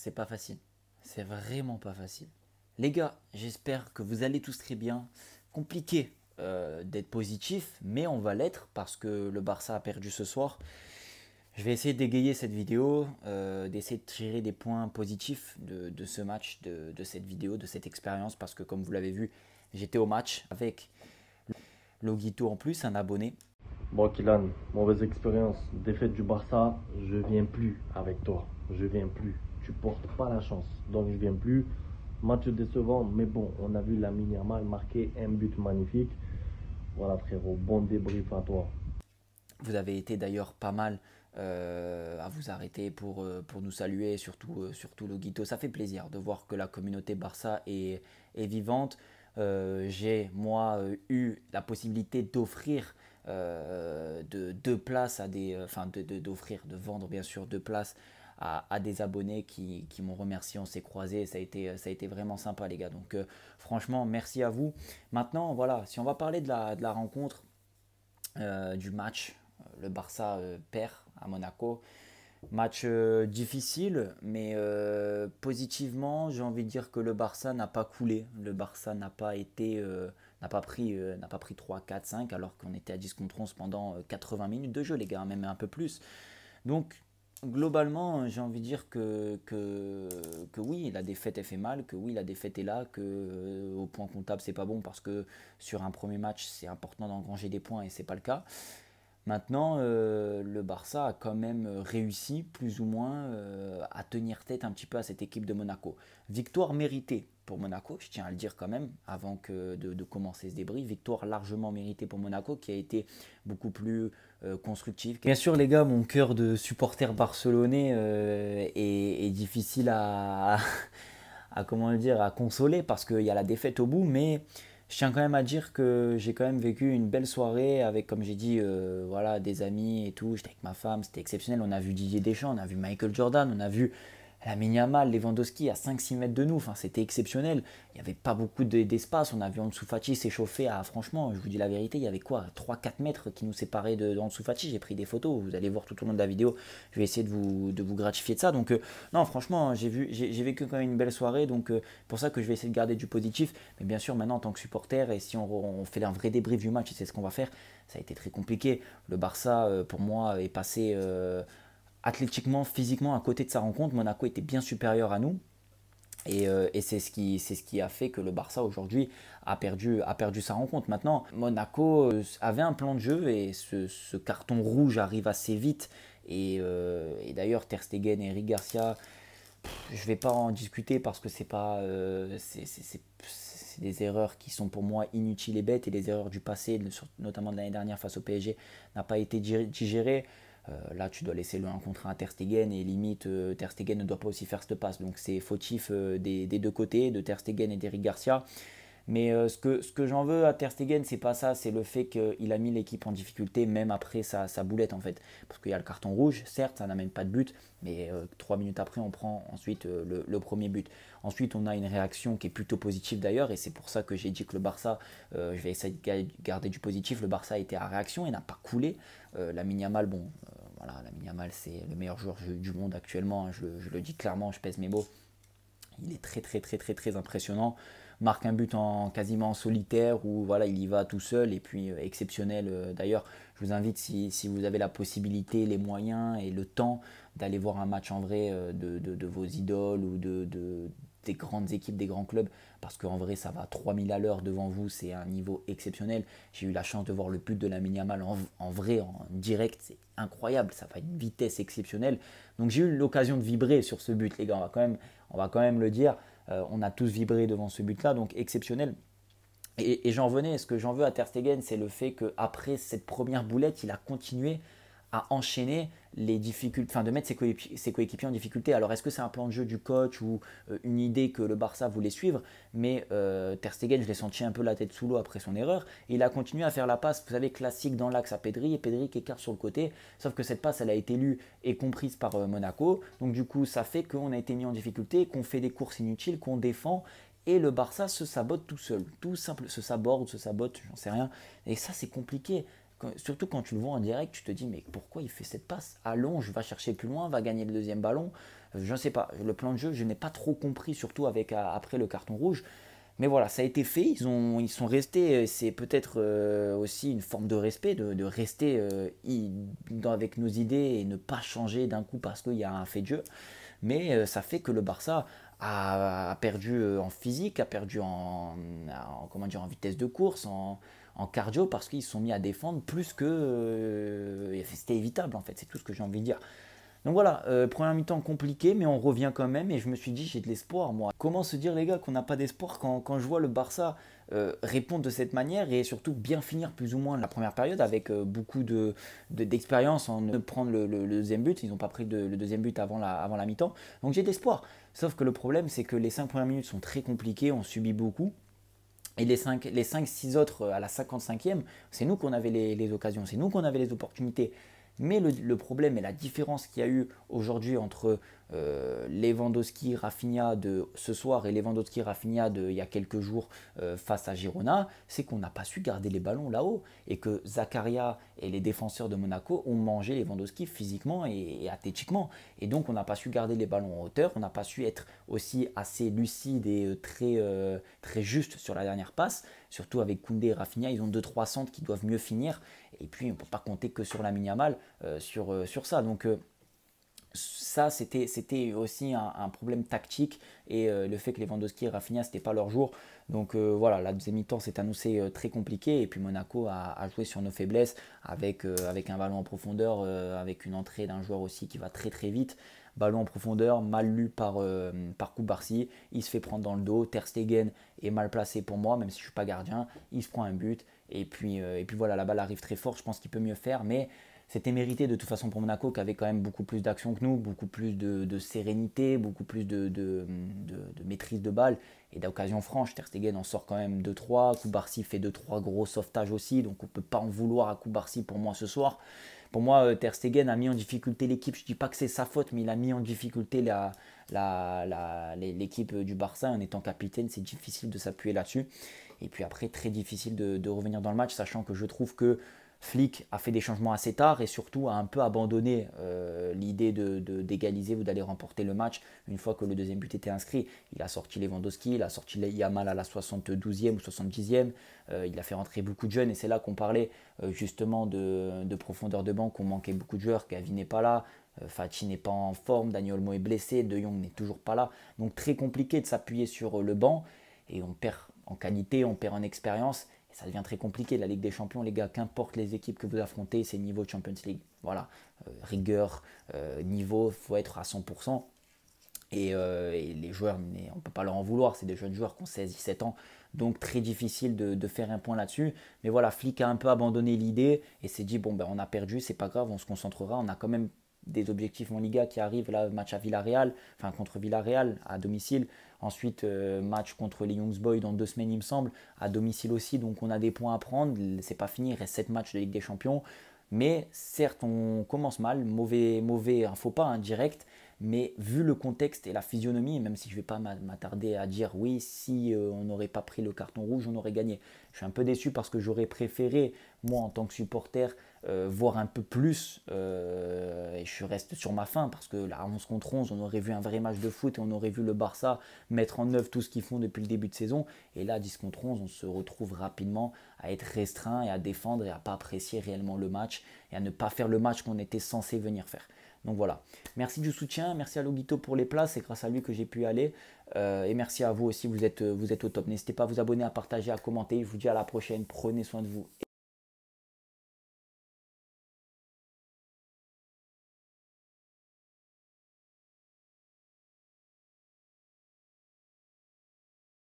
c'est pas facile. C'est vraiment pas facile. Les gars, j'espère que vous allez tous très bien. Compliqué d'être positif, mais on va l'être parce que le Barça a perdu ce soir. Je vais essayer d'égayer cette vidéo, d'essayer de tirer des points positifs de ce match, de cette vidéo, de cette expérience, parce que comme vous l'avez vu, j'étais au match avec Loguito en plus, un abonné. Bon, Kylian, mauvaise expérience. Défaite du Barça, je viens plus avec toi. Je viens plus. Tu portes pas la chance. Donc, je viens plus. Match décevant, mais bon, on a vu Lamine Yamal marquer un but magnifique. Voilà, frérot, bon débrief à toi. Vous avez été d'ailleurs pas mal à vous arrêter pour nous saluer, surtout Loguito. Ça fait plaisir de voir que la communauté Barça est vivante. J'ai, moi, eu la possibilité d'offrir deux places à des. Enfin, d'offrir, de vendre bien sûr deux places à des abonnés qui m'ont remercié. On s'est croisés. Ça a été vraiment sympa, les gars. Donc, franchement, merci à vous. Maintenant, voilà, si on va parler de la rencontre, du match. Le Barça perd à Monaco. Match difficile, mais positivement, j'ai envie de dire que le Barça n'a pas coulé. Le Barça n'a pas pris 3, 4, 5, alors qu'on était à 10 contre 11 pendant 80 minutes de jeu, les gars, même un peu plus. Donc, globalement, j'ai envie de dire que oui, la défaite, elle fait mal, que oui, la défaite est là, que au point comptable, c'est pas bon parce que sur un premier match, c'est important d'engranger des points et c'est pas le cas. Maintenant, le Barça a quand même réussi, plus ou moins, à tenir tête un petit peu à cette équipe de Monaco. Victoire méritée pour Monaco, je tiens à le dire quand même, avant de commencer ce débrief. Victoire largement méritée pour Monaco, qui a été beaucoup plus constructive. Bien sûr, les gars, mon cœur de supporter barcelonais est difficile à, comment le dire, à consoler, parce qu'il y a la défaite au bout, mais je tiens quand même à dire que j'ai quand même vécu une belle soirée avec, comme j'ai dit, voilà, des amis et tout. J'étais avec ma femme, c'était exceptionnel. On a vu Didier Deschamps, on a vu Michael Jordan, on a vu Lamine Yamal, Lewandowski à 5-6 mètres de nous. Enfin, c'était exceptionnel. Il n'y avait pas beaucoup d'espace. On a vu Ansu Fati s'échauffer à, franchement, je vous dis la vérité, il y avait quoi, 3-4 mètres qui nous séparaient de Ansu Fati. J'ai pris des photos, vous allez voir tout au long de la vidéo. Je vais essayer de vous gratifier de ça. Donc, non, franchement, j'ai vécu quand même une belle soirée. Donc, pour ça que je vais essayer de garder du positif. Mais bien sûr, maintenant, en tant que supporter, et si on fait un vrai débrief du match, et c'est ce qu'on va faire, ça a été très compliqué. Le Barça, pour moi, est passé athlétiquement, physiquement à côté de sa rencontre. Monaco était bien supérieur à nous. Et c'est ce qui a fait que le Barça aujourd'hui a perdu sa rencontre. Maintenant, Monaco avait un plan de jeu et ce carton rouge arrive assez vite. Et d'ailleurs, Ter Stegen et Eric Garcia, je ne vais pas en discuter parce que c'est pas, c'est des erreurs qui sont pour moi inutiles et bêtes. Et les erreurs du passé, notamment de l'année dernière face au PSG, n'a pas été digérées. Là, tu dois laisser le 1 contre 1 à Ter Stegen et limite, Ter Stegen ne doit pas aussi faire cette passe. Donc, c'est fautif des deux côtés, de Ter Stegen et d'Eric Garcia. Mais ce que j'en veux à Ter Stegen, c'est pas ça, c'est le fait qu'il a mis l'équipe en difficulté, même après sa boulette en fait. Parce qu'il y a le carton rouge, certes, ça n'amène pas de but, mais 3 minutes après, on prend ensuite le premier but. Ensuite, on a une réaction qui est plutôt positive d'ailleurs, et c'est pour ça que j'ai dit que le Barça, je vais essayer de garder du positif, le Barça a été à réaction et n'a pas coulé. Lamine Yamal, bon, voilà, Lamine Yamal, c'est le meilleur joueur du monde actuellement, hein, je le dis clairement, je pèse mes mots. Il est très impressionnant. Marque un but quasiment en solitaire où voilà, il y va tout seul et puis exceptionnel. D'ailleurs, je vous invite si vous avez la possibilité, les moyens et le temps d'aller voir un match en vrai de vos idoles ou des grandes équipes, des grands clubs, parce qu'en vrai ça va 3000 à l'heure devant vous, c'est un niveau exceptionnel. J'ai eu la chance de voir le but de Lamine Yamal en vrai, en direct, c'est incroyable, ça va à une vitesse exceptionnelle. Donc j'ai eu l'occasion de vibrer sur ce but, les gars, on va quand même le dire. On a tous vibré devant ce but-là, donc exceptionnel. Et j'en venais, ce que j'en veux à Ter Stegen, c'est le fait qu'après cette première boulette, il a continué à enchaîner les difficultés, enfin de mettre ses coéquipiers en difficulté. Alors est-ce que c'est un plan de jeu du coach ou une idée que le Barça voulait suivre? Mais Ter Stegen, je l'ai senti un peu la tête sous l'eau après son erreur. Et il a continué à faire la passe, vous savez, classique dans l'axe à Pedri, et Pedri qui écarte sur le côté. Sauf que cette passe, elle a été lue et comprise par Monaco. Donc du coup, ça fait qu'on a été mis en difficulté, qu'on fait des courses inutiles, qu'on défend. Et le Barça se sabote tout seul, tout simple, se sabote, j'en sais rien. Et ça, c'est compliqué. surtout quand tu le vois en direct, tu te dis mais pourquoi il fait cette passe? Allonge, va chercher plus loin, va gagner le deuxième ballon. Je ne sais pas, le plan de jeu, je n'ai pas trop compris, surtout après le carton rouge. Mais voilà, ça a été fait, ils sont restés, c'est peut-être aussi une forme de respect, de rester avec nos idées et ne pas changer d'un coup parce qu'il y a un fait de jeu. Mais ça fait que le Barça a perdu en physique, a perdu comment dire, en vitesse de course, en cardio, parce qu'ils se sont mis à défendre plus que c'était évitable en fait, c'est tout ce que j'ai envie de dire. Donc voilà, première mi-temps compliqué, mais on revient quand même. Et je me suis dit, j'ai de l'espoir, moi. Comment se dire, les gars, qu'on n'a pas d'espoir quand je vois le Barça répondre de cette manière et surtout bien finir plus ou moins la première période avec beaucoup d'expérience en prendre le deuxième but. Ils n'ont pas pris le deuxième but avant la mi-temps. Donc j'ai de l'espoir. Sauf que le problème, c'est que les 5 premières minutes sont très compliquées, on subit beaucoup. Et les 5-6 autres à la 55e, c'est nous qu'on avait les occasions, c'est nous qu'on avait les opportunités. Mais le problème et la différence qu'il y a eu aujourd'hui entre Lewandowski, Rafinha de ce soir et Lewandowski, Rafinha il y a quelques jours face à Girona, c'est qu'on n'a pas su garder les ballons là-haut et que Zakaria et les défenseurs de Monaco ont mangé Lewandowski physiquement et athlétiquement. Et donc on n'a pas su garder les ballons en hauteur, on n'a pas su être aussi assez lucide et très juste sur la dernière passe. Surtout avec Koundé et Rafinha, ils ont 2-3 centres qui doivent mieux finir. Et puis on ne peut pas compter que sur Lamine Yamal sur ça. Donc ça, c'était aussi un problème tactique et le fait que Lewandowski et Rafinha, ce n'était pas leur jour. Donc voilà, la deuxième mi-temps s'est annoncée très compliquée et puis Monaco a joué sur nos faiblesses avec un ballon en profondeur, avec une entrée d'un joueur aussi qui va très très vite. Ballon en profondeur, mal lu par Koubarsi, il se fait prendre dans le dos, Ter Stegen est mal placé pour moi, même si je ne suis pas gardien, il se prend un but, et puis voilà, la balle arrive très fort, je pense qu'il peut mieux faire, mais c'était mérité de toute façon pour Monaco qui avait quand même beaucoup plus d'action que nous, beaucoup plus de sérénité, beaucoup plus de maîtrise de balle et d'occasion franche. Ter Stegen en sort quand même 2-3, Koubarsi fait 2-3 gros sauvetages aussi, donc on ne peut pas en vouloir à Koubarsi pour moi ce soir. Pour moi, Ter Stegen a mis en difficulté l'équipe. Je ne dis pas que c'est sa faute, mais il a mis en difficulté l'équipe du Barça en étant capitaine. C'est difficile de s'appuyer là-dessus. Et puis après, très difficile de revenir dans le match, sachant que je trouve que Flick a fait des changements assez tard et surtout a un peu abandonné l'idée d'égaliser ou d'aller remporter le match une fois que le deuxième but était inscrit. Il a sorti Lewandowski, il a sorti Yamal à la 72e ou 70e, il a fait rentrer beaucoup de jeunes et c'est là qu'on parlait justement de profondeur de banc, qu'on manquait beaucoup de joueurs, Gavi n'est pas là, Fati n'est pas en forme, Dani Olmo est blessé, De Jong n'est toujours pas là, donc très compliqué de s'appuyer sur le banc et on perd en qualité, on perd en expérience. Ça devient très compliqué, la Ligue des Champions, les gars, qu'importe les équipes que vous affrontez, c'est niveau Champions League. Voilà, rigueur, niveau, il faut être à 100%. Et les joueurs, on ne peut pas leur en vouloir, c'est des jeunes joueurs qui ont 16-17 ans, donc très difficile de faire un point là-dessus. Mais voilà, Flick a un peu abandonné l'idée et s'est dit, bon, ben, on a perdu, c'est pas grave, on se concentrera, on a quand même des objectifs en Liga qui arrivent, là, match à Villarreal, enfin contre Villarreal à domicile. Ensuite, match contre les Young Boys dans 2 semaines, il me semble, à domicile aussi. Donc, on a des points à prendre. C'est pas fini, il reste 7 matchs de Ligue des Champions. Mais certes, on commence mal. Un faux pas, hein, direct. Mais vu le contexte et la physionomie, même si je ne vais pas m'attarder à dire oui, si on n'aurait pas pris le carton rouge, on aurait gagné. Je suis un peu déçu parce que j'aurais préféré, moi en tant que supporter, voir un peu plus. Et je reste sur ma faim parce que là, 11 contre 11, on aurait vu un vrai match de foot et on aurait vu le Barça mettre en œuvre tout ce qu'ils font depuis le début de saison. Et là, 10 contre 11, on se retrouve rapidement à être restreint et à défendre et à ne pas apprécier réellement le match et à ne pas faire le match qu'on était censé venir faire. Donc voilà, merci du soutien, merci à Logito pour les places, c'est grâce à lui que j'ai pu y aller. Et merci à vous aussi, vous êtes au top. N'hésitez pas à vous abonner, à partager, à commenter. Je vous dis à la prochaine, prenez soin de vous.